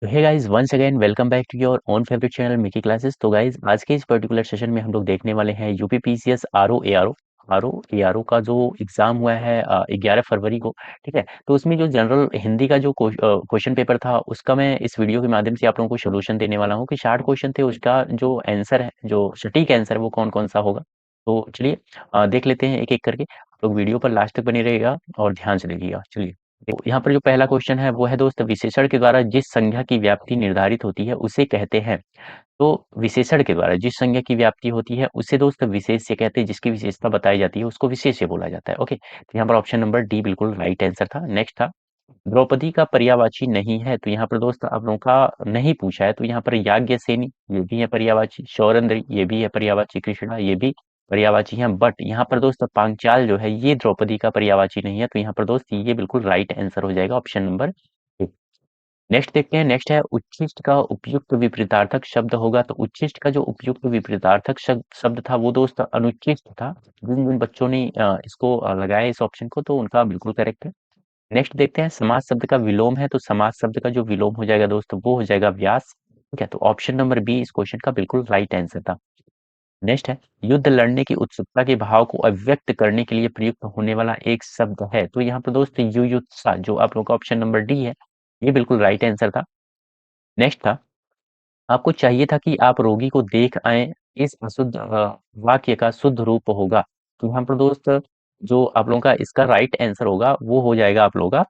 तो hey guys, once again welcome back to your own favourite channel Mickey classes. तो guys, आज के इस पर्टिकुलर सेशन में हम लोग देखने वाले हैं यूपीपीसीएस आरओ का जो एग्जाम हुआ है 11 फरवरी को। ठीक है, तो उसमें जो जनरल हिंदी का जो क्वेश्चन पेपर था उसका मैं इस वीडियो के माध्यम से आप लोगों को सोल्यूशन देने वाला हूँ कि 60 क्वेश्चन थे, उसका जो आंसर है, जो सटीक आंसर है, वो कौन कौन सा होगा। तो चलिए देख लेते हैं एक एक करके। आप लोग वीडियो पर लास्ट तक बने रहिएगा और ध्यान से देखिएगा। चलिए, तो यहाँ पर जो पहला क्वेश्चन है वो है दोस्त, विशेषण के द्वारा जिस संज्ञा की व्याप्ति निर्धारित होती है उसे कहते हैं। तो विशेषण के द्वारा जिस संज्ञा की व्याप्ति होती है उसे दोस्त विशेष्य कहते हैं, जिसकी विशेषता बताई जाती है उसको विशेष्य बोला जाता है। ओके, तो यहाँ पर ऑप्शन नंबर डी बिल्कुल राइट आंसर था। नेक्स्ट था, द्रौपदी का पर्यायवाची नहीं है। तो यहाँ पर दोस्त आप लोगों का नहीं पूछा है, तो यहाँ पर याज्ञसेनी ये भी है पर्यायवाची, सौरंद्री ये भी है पर्यायवाची, कृष्णा ये भी पर्यायवाची है। बट यहाँ पर दोस्त पांचाल जो है ये द्रौपदी का पर्यायवाची नहीं है। तो यहाँ पर दोस्त ये बिल्कुल राइट आंसर हो जाएगा, ऑप्शन नंबर ए। नेक्स्ट देखते हैं। नेक्स्ट है, उच्छिष्ट का उपयुक्त विपरीतार्थक शब्द होगा। तो उच्छिष्ट का जो उपयुक्त विपरीतार्थक शब्द था वो दोस्त अनुच्छिष्ट था। जिन जिन बच्चों ने इसको लगाया इस ऑप्शन को, तो उनका बिल्कुल करेक्ट है। नेक्स्ट देखते हैं, समास शब्द का विलोम है। तो समास शब्द का जो विलोम हो जाएगा दोस्त वो हो जाएगा व्यास। ठीक है, तो ऑप्शन नंबर बी इस क्वेश्चन का बिल्कुल राइट आंसर था। नेक्स्ट है, युद्ध लड़ने की उत्सुकता के भाव को अभिव्यक्त करने के लिए प्रयुक्त होने वाला एक शब्द है। तो यहाँ पर दोस्त युयुत्सा, जो आप लोगों का ऑप्शन नंबर डी है, ये बिल्कुल राइट आंसर था। नेक्स्ट था, आपको चाहिए था कि आप रोगी को देख आए, इस अशुद्ध वाक्य का शुद्ध रूप होगा। तो यहाँ पर दोस्त जो आप लोगों का इसका राइट आंसर होगा वो हो जाएगा आप लोगों का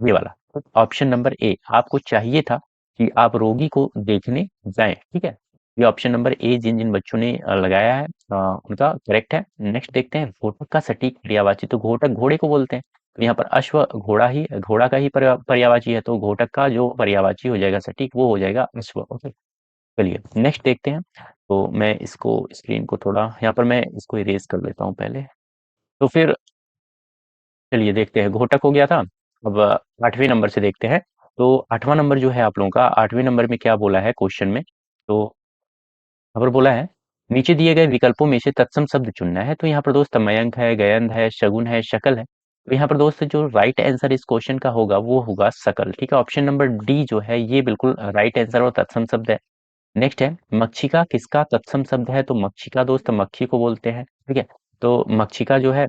ये वाला, ऑप्शन नंबर ए। आपको चाहिए था कि आप रोगी को देखने जाएं। ठीक है, ये ऑप्शन नंबर ए जिन जिन बच्चों ने लगाया है उनका करेक्ट है। नेक्स्ट देखते हैं, घोटक का सटीक पर्यायवाची। तो घोटक घोड़े को बोलते हैं, तो यहाँ पर अश्व घोड़ा का ही पर्यायवाची है, तो घोटक का जो पर्यायवाची हो जाएगा सटीक वो हो जाएगा अश्व। ओके, चलिए नेक्स्ट देखते हैं। तो मैं इसको स्क्रीन को थोड़ा यहाँ पर मैं इसको इरेज कर लेता हूँ पहले। तो फिर चलिए देखते हैं, घोटक हो गया था। अब 8वें नंबर से देखते हैं। तो 8वां नंबर जो है आप लोगों का, 8वें नंबर में क्या बोला है क्वेश्चन में। तो यहाँ पर बोला है, नीचे दिए गए विकल्पों में से तत्सम शब्द चुनना है। तो यहाँ पर दोस्त मयंक है, गयंध है, शगुन है, शकल है। तो यहाँ पर दोस्त जो राइट आंसर इस क्वेश्चन का होगा वो होगा सकल। ठीक है, ऑप्शन नंबर डी जो है ये बिल्कुल राइट आंसर और तत्सम शब्द है। नेक्स्ट है, मक्षिका किसका तत्सम शब्द है। तो मक्षिका दोस्त मक्खी को बोलते हैं। ठीक है, तो मक्षिका जो है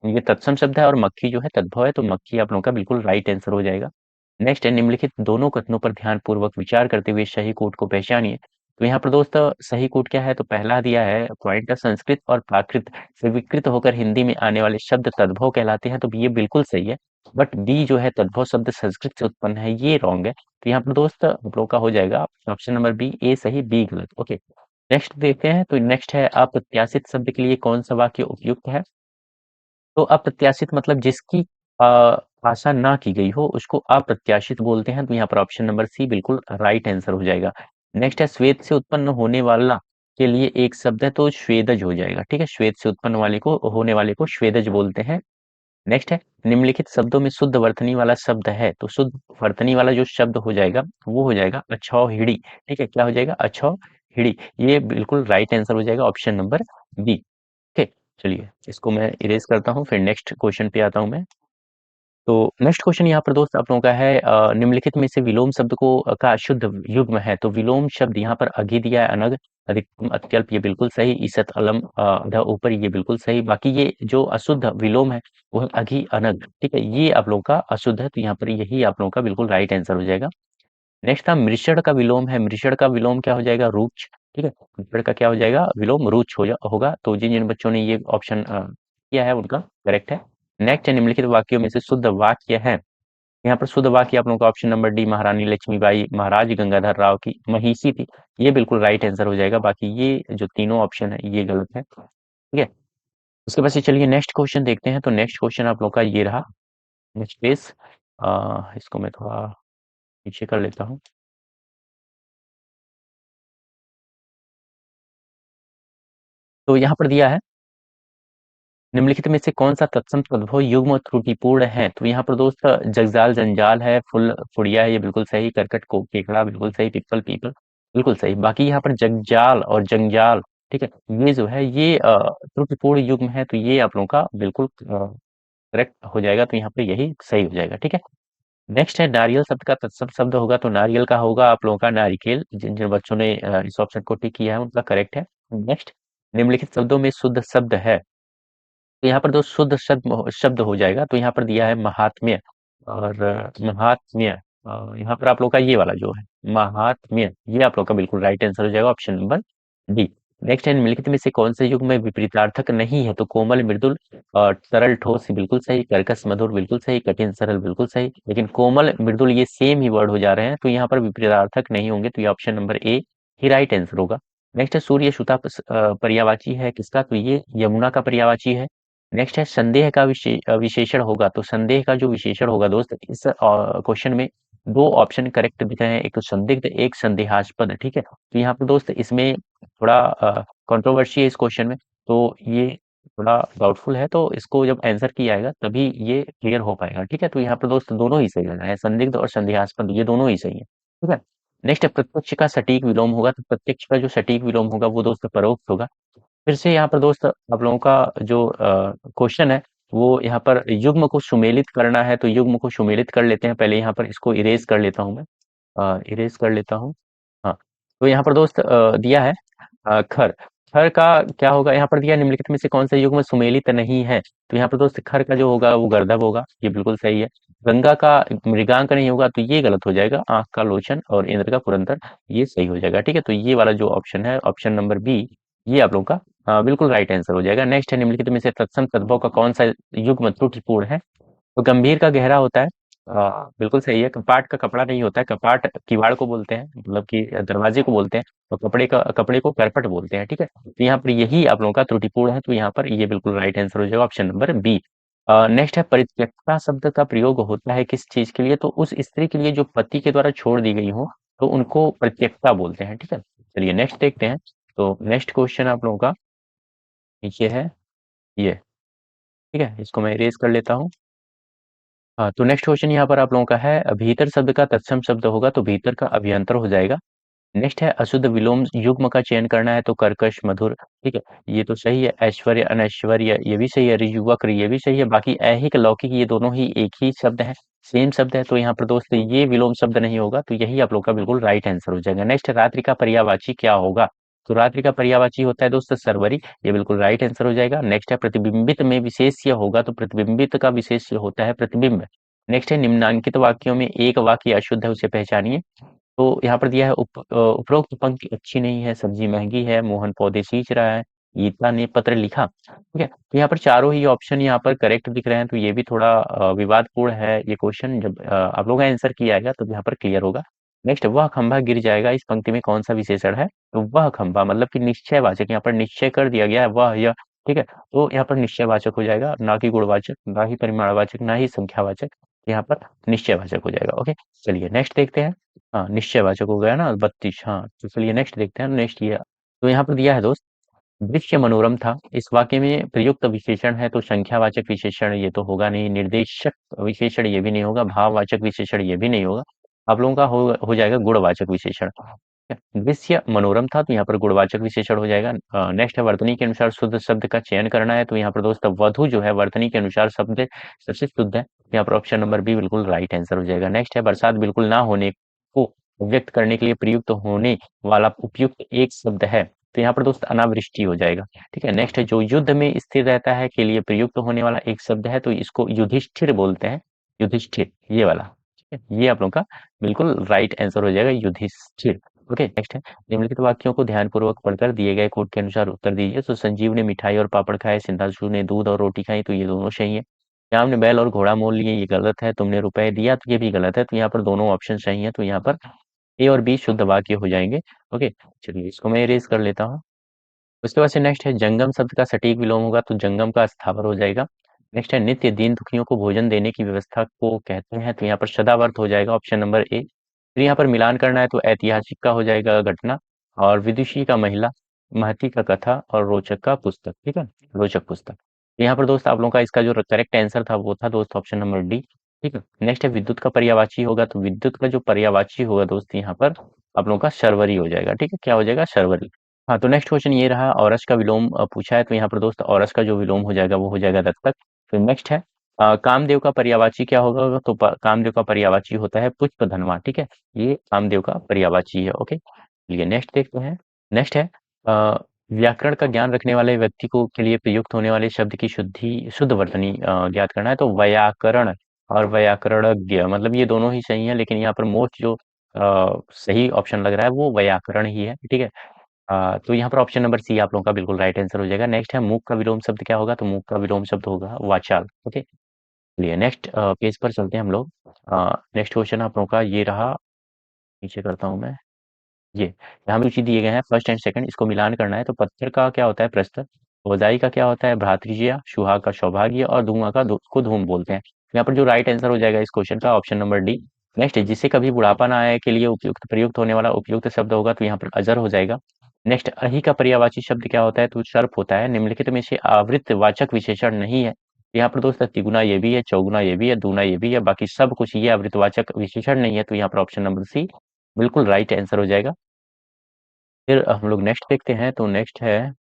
ये तत्सम शब्द है और मक्खी जो है तद्भव है, तो मक्खी आप लोगों का बिल्कुल राइट आंसर हो जाएगा। नेक्स्ट है, निम्नलिखित दोनों कथनों पर ध्यान पूर्वक विचार करते हुए सही कोट को पहचानिए। तो यहाँ पर दोस्त सही कोट क्या है, तो पहला दिया है पॉइंट, संस्कृत और प्राकृत से विकृत होकर हिंदी में आने वाले शब्द तद्भव कहलाते हैं। तो ये बिल्कुल सही है। बट बी जो है तद्भव शब्द संस्कृत से उत्पन्न है, ये रॉन्ग है। तो यहाँ पर दोस्त आप लोग का हो जाएगा ऑप्शन नंबर बी, ए सही बी गलत। ओके, नेक्स्ट देखते हैं। तो नेक्स्ट है, अप्रत्याशित शब्द के लिए कौन सा वाक्य उपयुक्त है। तो अप्रत्याशित मतलब जिसकी आशा ना की गई हो उसको अप्रत्याशित बोलते हैं। तो यहाँ पर ऑप्शन नंबर सी बिल्कुल राइट आंसर हो जाएगा। नेक्स्ट है, श्वेत से उत्पन्न होने वाला के लिए एक शब्द है, तो श्वेदज हो जाएगा। ठीक है, श्वेत से उत्पन्न वाले को होने वाले को श्वेदज बोलते हैं। नेक्स्ट है, निम्नलिखित शब्दों में शुद्ध वर्तनी वाला शब्द है। तो शुद्ध वर्तनी वाला जो शब्द हो जाएगा वो हो जाएगा अछौहिड़ी। ठीक है, क्या हो जाएगा, अछौहिड़ी। ये बिल्कुल राइट आंसर हो जाएगा, ऑप्शन नंबर बी। ठीक, चलिए इसको मैं इरेज करता हूँ, फिर नेक्स्ट क्वेश्चन पे आता हूँ मैं। तो नेक्स्ट क्वेश्चन यहाँ पर दोस्त आप लोगों का है, निम्नलिखित में से विलोम शब्द को का शुद्ध युग्म है। तो विलोम शब्द यहाँ पर अघि दिया है, अनग, अधिकतम, अत्यल्प, ये बिल्कुल सही। ईसत, अलम, अध, ऊपर, ये बिल्कुल सही। बाकी ये जो अशुद्ध विलोम है वो है अघि, अनग। ठीक है, ये आप लोगों का अशुद्ध है, तो यहाँ पर यही आप लोगों का बिल्कुल राइट आंसर हो जाएगा। नेक्स्ट था, मृषण का विलोम है। मृषण का विलोम क्या हो जाएगा, रुक्ष। ठीक है, मृषण का क्या हो जाएगा, विलोम रुक्ष होगा। तो जिन जिन बच्चों ने ये ऑप्शन किया है उनका करेक्ट है। नेक्स्ट है, निम्नलिखित वाक्यों में से शुद्ध वाक्य है। यहाँ पर शुद्ध वाक्य आप लोगों का ऑप्शन नंबर डी, महारानी लक्ष्मीबाई महाराज गंगाधर राव की महिषी थी, ये बिल्कुल राइट आंसर हो जाएगा। बाकी ये जो तीनों ऑप्शन है ये गलत है। ठीक है, उसके बाद से चलिए नेक्स्ट क्वेश्चन देखते हैं। तो नेक्स्ट क्वेश्चन आप लोग का ये रहा। नेक्स्ट पेज, इसको मैं थोड़ा पीछे कर लेता हूँ। तो यहाँ पर दिया है, निम्नलिखित में से कौन सा तत्सम तद्भव युग्म त्रुटिपूर्ण है। तो यहाँ पर दोस्त जगजाल जंजाल है, फुल फुड़िया है, ये बिल्कुल सही। करकट को केकड़ा बिल्कुल सही। पिपल पीपल बिल्कुल सही। बाकी यहाँ पर जगजाल और जंजाल, ठीक है, ये जो है ये त्रुटिपूर्ण युग्म है, तो ये आप लोगों का बिल्कुल करेक्ट हो जाएगा। तो यहाँ पे यही सही हो जाएगा। ठीक है, नेक्स्ट है नारियल शब्द का तत्सम शब्द होगा, तो नारियल का होगा आप लोगों का नारिकेल। जिन जिन बच्चों ने इस ऑप्शन को टिक किया है उनका करेक्ट है। नेक्स्ट, निम्नलिखित शब्दों में शुद्ध शब्द है, तो यहाँ पर जो शुद्ध शब्द शब्द हो जाएगा, तो यहाँ पर दिया है महात्म्य। और महात्म्य, यहाँ पर आप लोग का ये वाला जो है महात्म्य, ये आप लोग का बिल्कुल राइट आंसर हो जाएगा, ऑप्शन नंबर डी। नेक्स्ट है, निम्नलिखित में से कौन से युग में विपरीतार्थक नहीं है, तो कोमल मृदुल और सरल ठोस बिल्कुल सही, कर्कश मधुर बिल्कुल सही, कठिन सरल बिल्कुल सही। लेकिन कोमल मृदुल ये सेम ही वर्ड हो जा रहे हैं, तो यहाँ पर विपरीतार्थक नहीं होंगे, तो ये option number A he right answer होगा। नेक्स्ट है, सूर्य सुता पर्यायवाची है किसका, तो ये यमुना का पर्यायवाची है। नेक्स्ट है, संदेह का विशेषण होगा, तो संदेह का जो विशेषण होगा दोस्त, इस क्वेश्चन में दो ऑप्शन करेक्ट दिख रहे हैं, एक तो संदिग्ध, एक संदेहास्पद, ठीक है। तो यहाँ पर दोस्त इसमें थोड़ा कंट्रोवर्सी है इस क्वेश्चन में, तो ये थोड़ा डाउटफुल है, तो इसको जब आंसर किया जाएगा तभी ये क्लियर हो पाएगा, ठीक है। तो यहाँ पर दोस्त दोनों ही सही लग रहा है, संदिग्ध और संदेहास्पद ये दोनों ही सही है, ठीक है। नेक्स्ट है, प्रत्यक्ष का सटीक विलोम होगा, तो प्रत्यक्ष का जो सटीक विलोम होगा वो दोस्त परोक्ष होगा। फिर से यहाँ पर दोस्त आप लोगों का जो क्वेश्चन है, वो यहाँ पर युग्म को सुमेलित करना है, तो युग्म को सुमेलित कर लेते हैं। पहले यहाँ पर इसको इरेज कर लेता हूँ मैं, इरेज कर लेता हूँ। हाँ, तो यहाँ पर दोस्त दिया है खर। खर का क्या होगा, यहाँ पर दिया निम्नलिखित में से कौन सा युग्म सुमेलित नहीं है, तो यहाँ पर दोस्त खर का जो होगा वो गर्दभ होगा, ये बिल्कुल सही है। गंगा का मृगांक नहीं होगा, तो ये गलत हो जाएगा। आंख का लोचन और इंद्र का पुरंदर, ये सही हो जाएगा, ठीक है। तो ये वाला जो ऑप्शन है, ऑप्शन नंबर बी, ये आप लोगों का बिल्कुल राइट आंसर हो जाएगा। नेक्स्ट है, निम्नलिखित में से तत्सम तद्भव का कौन सा युग्म त्रुटिपूर्ण है, तो गंभीर का गहरा होता है, बिल्कुल सही है। कपाट का कपड़ा नहीं होता है, कपाट किवाड़ को बोलते हैं, मतलब कि दरवाजे को बोलते हैं, तो कपड़े को करपट बोलते हैं, ठीक है। तो यहाँ पर यही आप लोगों का त्रुटिपूर्ण है, तो यहाँ पर ये बिल्कुल राइट आंसर हो जाएगा, ऑप्शन नंबर बी। नेक्स्ट है, परित्यक्ता शब्द का प्रयोग होता है किस चीज के लिए, तो उस स्त्री के लिए जो पति के द्वारा छोड़ दी गई हो, तो उनको परित्यक्ता बोलते हैं, ठीक है। चलिए नेक्स्ट देखते हैं। तो नेक्स्ट क्वेश्चन आप लोगों का ये है, ये, ठीक है, इसको मैं इरेज कर लेता हूँ। हाँ, तो नेक्स्ट क्वेश्चन यहाँ पर आप लोगों का है, भीतर शब्द का तत्सम शब्द होगा, तो भीतर का अभियंतर हो जाएगा। नेक्स्ट है, अशुद्ध विलोम युग्म का चयन करना है, तो कर्कश मधुर, ठीक है, ये तो सही है। ऐश्वर्य अनैश्वर्य ये भी सही है, ऋजुवक्र ये भी सही है। बाकी ऐहिक लौकिक ये दोनों ही एक ही शब्द है, सेम शब्द है, तो यहाँ पर दोस्त ये विलोम शब्द नहीं होगा, तो यही आप लोग का बिल्कुल राइट आंसर हो जाएगा। नेक्स्ट, रात्रि का पर्यायवाची क्या होगा, तो रात्रि का पर्यायवाची होता है दोस्त सरवरी, ये बिल्कुल राइट आंसर हो जाएगा। नेक्स्ट है, प्रतिबिंबित में विशेष्य होगा, तो प्रतिबिंबित का विशेष्य होता है प्रतिबिंब। नेक्स्ट है, निम्नांकित वाक्यों में एक वाक्य अशुद्ध है, उसे पहचानिए, तो यहाँ पर दिया है उपरोक्त पंक्ति अच्छी नहीं है, सब्जी महंगी है, मोहन पौधे सींच रहा है, गीता ने पत्र लिखा, ठीक है। तो यहाँ पर चारों ही ऑप्शन यहाँ पर करेक्ट दिख रहे हैं, तो ये भी थोड़ा विवादपूर्ण है ये क्वेश्चन, जब आप लोगों का आंसर किया जाएगा तो यहाँ पर क्लियर होगा। नेक्स्ट, वह खंभा गिर जाएगा, इस पंक्ति में कौन सा विशेषण है, तो वह खंभा मतलब कि निश्चयवाचक, यहाँ पर निश्चय कर दिया गया है, वह यह, ठीक है। तो यहाँ पर निश्चयवाचक हो जाएगा, ना कि गुणवाचक, ना ही परिमाणवाचक, ना ही संख्यावाचक, यहाँ पर निश्चयवाचक हो जाएगा। ओके, चलिए नेक्स्ट देखते हैं। हाँ, निश्चयवाचक हो गया ना 32। हाँ, तो चलिए नेक्स्ट देखते हैं। नेक्स्ट ये, तो यहाँ पर दिया है दोस्त, दृश्य मनोरम था, इस वाक्य में प्रयुक्त विशेषण है, तो संख्यावाचक विशेषण ये तो होगा नहीं, निर्देशक विशेषण ये भी नहीं होगा, भाववाचक विशेषण ये भी नहीं होगा। आप लोगों का हो जाएगा गुणवाचक विशेषण। दृश्य मनोरम था, तो यहाँ पर गुणवाचक विशेषण हो जाएगा। नेक्स्ट है, वर्तनी के अनुसार शुद्ध शब्द का चयन करना है, तो यहाँ पर दोस्त वधु जो है वर्तनी के अनुसार शब्द सबसे शुद्ध है, यहाँ पर ऑप्शन नंबर बी बिल्कुल राइट आंसर हो जाएगा। नेक्स्ट है, बरसात बिल्कुल ना होने को व्यक्त करने के लिए प्रयुक्त होने वाला उपयुक्त एक शब्द है, तो यहाँ पर दोस्त अनावृष्टि हो जाएगा, ठीक है। नेक्स्ट है, जो युद्ध में स्थिर रहता है के लिए प्रयुक्त होने वाला एक शब्द है, तो इसको युधिष्ठिर बोलते हैं, युधिष्ठिर ये वाला, ठीक है। ये आप लोगों का बिल्कुल राइट आंसर हो जाएगा, युधिष्ठिर। ओके, नेक्स्ट है, निम्नलिखित वाक्यों को ध्यानपूर्वक पढ़कर दिए गए कोड के अनुसार उत्तर दीजिए, तो संजीव ने मिठाई और पापड़ खाए, सिंधांशु ने दूध और रोटी खाई, तो ये दोनों सही है। श्याम ने बैल और घोड़ा मोल लिए, ये गलत है। तुमने रुपए दिया, तो ये भी गलत है, तो यहाँ पर दोनों ऑप्शन सही है, तो यहाँ पर ए और बी शुद्ध वाक्य हो जाएंगे। ओके, चलिए इसको मैं इरेज कर लेता हूँ। उसके बाद से नेक्स्ट है, जंगम शब्द का सटीक विलोम होगा, तो जंगम का स्थावर हो जाएगा। नेक्स्ट है, नित्य दीन दुखियों को भोजन देने की व्यवस्था को कहते हैं, तो यहाँ पर सदावर्त हो जाएगा, ऑप्शन नंबर ए। फिर यहाँ पर मिलान करना है, तो ऐतिहासिक का हो जाएगा घटना, और विदुषी का महिला, महती का कथा, और रोचक का पुस्तक, ठीक है, रोचक पुस्तक। तो यहाँ पर दोस्त आप लोगों का इसका जो करेक्ट आंसर था वो था दोस्त ऑप्शन नंबर डी, ठीक है। नेक्स्ट है, विद्युत का पर्यायवाची होगा, तो विद्युत का जो पर्यायवाची होगा दोस्त यहाँ पर आप लोगों का शर्वरी हो जाएगा, ठीक है, क्या हो जाएगा, शर्वरी। हाँ, तो नेक्स्ट क्वेश्चन ये रहा, औरस का विलोम पूछा है, तो यहाँ पर दोस्त औरस का जो विलोम हो जाएगा वो हो जाएगा दत्तक। फिर नेक्स्ट है, कामदेव का पर्यायवाची क्या होगा? तो कामदेव का पर्यायवाची होता है पुष्पधनवा। ठीक है, ये कामदेव का पर्यायवाची है। ओके, चलिए नेक्स्ट देखते हैं। नेक्स्ट है व्याकरण का ज्ञान रखने वाले व्यक्ति को के लिए प्रयुक्त होने वाले शब्द की शुद्ध वर्तनी ज्ञात करना है। तो व्याकरण और व्याकरणज्ञ, मतलब ये दोनों ही सही है, लेकिन यहाँ पर मोस्ट जो सही ऑप्शन लग रहा है वो व्याकरण ही है। ठीक है, तो यहाँ पर ऑप्शन नंबर सी आप लोगों का बिल्कुल राइट आंसर हो जाएगा। नेक्स्ट है मूक का विलोम शब्द क्या होगा? तो मूक का विलोम शब्द होगा वाचाल। ओके, चलिए नेक्स्ट पेज पर चलते हैं हम लोग। नेक्स्ट क्वेश्चन आप लोगों का ये रहा, नीचे करता हूँ मैं। ये यहाँ पे दिए गए हैं फर्स्ट एंड सेकंड, इसको मिलान करना है। तो पत्थर का क्या होता है? प्रस्तर। ओजाई का क्या होता है? भ्रातृज्य। सुहाग का सौभाग्य। और धुआं का को धूम बोलते हैं। यहाँ पर जो राइट आंसर हो जाएगा इस क्वेश्चन का ऑप्शन नंबर डी। नेक्स्ट, जिसे कभी बुढ़ापा ना आए के लिए उपयुक्त प्रयुक्त होने वाला उपयुक्त शब्द होगा, तो यहाँ पर अजर हो जाएगा। नेक्स्ट, अहि का पर्यायवाची शब्द क्या होता है? तो सर्प होता है। निम्नलिखित में से आवृत्त वाचक विशेषण नहीं है। यहाँ पर दोस्त तिगुना ये भी है, चौगुना ये भी है, दूना ये भी है, बाकी सब कुछ ये आवृतवाचक विशेषण नहीं है। तो यहाँ पर ऑप्शन नंबर सी बिल्कुल राइट आंसर हो जाएगा। फिर हम लोग नेक्स्ट देखते हैं। तो नेक्स्ट है,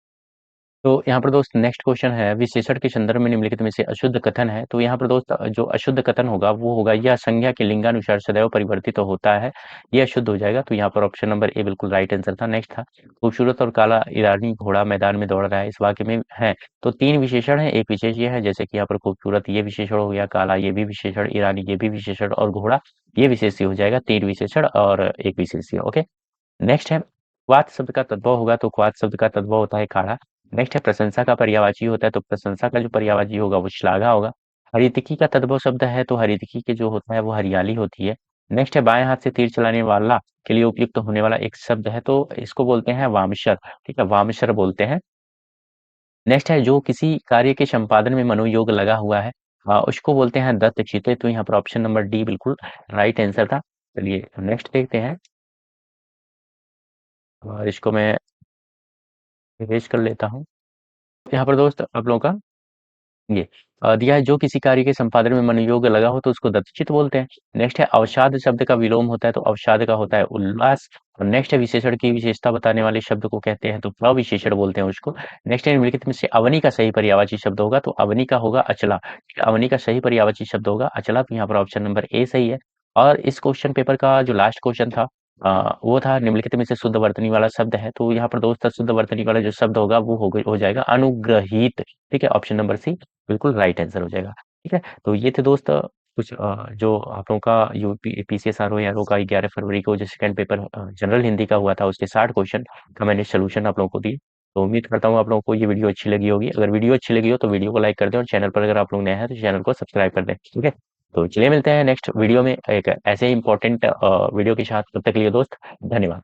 तो यहाँ पर दोस्त नेक्स्ट क्वेश्चन है, विशेषण के संदर्भ में निम्नलिखित में से अशुद्ध कथन है। तो यहाँ पर दोस्त जो अशुद्ध कथन होगा वो होगा, यह संज्ञा के लिंगानुसार सदैव परिवर्तित तो होता है, यह अशुद्ध हो जाएगा। तो यहाँ पर ऑप्शन नंबर ए बिल्कुल राइट आंसर था। नेक्स्ट था, खूबसूरत और काला ईरानी घोड़ा मैदान में दौड़ रहा है, इस वाक्य में है। तो तीन विशेषण है, एक विशेष ये है, जैसे कि यहाँ पर खूबसूरत ये विशेषण हो गया, काला ये भी विशेषण, ईरानी ये भी विशेषण, और घोड़ा ये विशेष हो जाएगा। तीन विशेषण और एक विशेष। ओके, नेक्स्ट है, क्वाथ शब्द का तद्भव होगा। तो क्वाथ शब्द का तद्भव होता है खाड़ा। नेक्स्ट है, प्रशंसा का पर्यायवाची होता है। तो प्रशंसा का जो पर्यायवाची होगा वो श्लाघा होगा। हरितिकी का तद्भव शब्द है। तो हरितिकी के जो होता है वो हरियाली होती है। नेक्स्ट है, बाएं हाथ से तीर चलाने वाला के लिए उपयुक्त होने वाला एक शब्द है। तो इसको बोलते हैं वामशर। ठीक है, वामशर बोलते हैं। नेक्स्ट है, जो किसी कार्य के संपादन में मनोयोग लगा हुआ है, उसको बोलते हैं दत्तचित्त। तो यहाँ पर ऑप्शन नंबर डी बिल्कुल राइट आंसर था। चलिए नेक्स्ट देखते हैं, और इसको मैं इरेज कर लेता हूँ। यहाँ पर दोस्त आप लोगों का ये दिया है, जो किसी कार्य के संपादन में मनोयोग लगा हो तो उसको दत्तचित्त बोलते हैं। नेक्स्ट है, अवसाद शब्द का विलोम होता है। तो अवसाद का होता है उल्लास। और नेक्स्ट है, विशेषण की विशेषता बताने वाले शब्द को कहते हैं तो प्रविशेषण बोलते हैं उसको। नेक्स्ट है, निम्नलिखित में से अवनी का सही पर्यायवाची शब्द होगा। तो अवनी का होगा अचला। ठीक है, अवनी का सही पर्यायवाची शब्द होगा अचला। तो यहाँ पर ऑप्शन नंबर ए सही है। और इस क्वेश्चन पेपर का जो लास्ट क्वेश्चन था, वो था निम्नलिखित में से शुद्ध वर्तनी वाला शब्द है। तो यहाँ पर दोस्त शुद्ध वर्तनी वाला जो शब्द होगा वो हो जाएगा अनुग्रहित। ठीक है, ऑप्शन नंबर सी बिल्कुल राइट आंसर हो जाएगा। ठीक है, तो ये थे दोस्त कुछ जो आप लोगों का यूपी पीसीएस आर ओ का 11 फरवरी को जो सेकंड पेपर जनरल हिंदी का हुआ था, उसके 60 क्वेश्चन का मैंने सोल्यूशन आप लोगों को दी। तो उम्मीद करता हूँ आप लोगों को ये वीडियो अच्छी लगी होगी। अगर वीडियो अच्छी लगी हो तो वीडियो को लाइक कर दें, और चैनल पर अगर आप लोग नए हैं तो चैनल को सब्सक्राइब कर दें। ठीक है, तो चलिए मिलते हैं नेक्स्ट वीडियो में एक ऐसे ही इंपॉर्टेंट वीडियो के साथ। तब तक के लिए दोस्त धन्यवाद।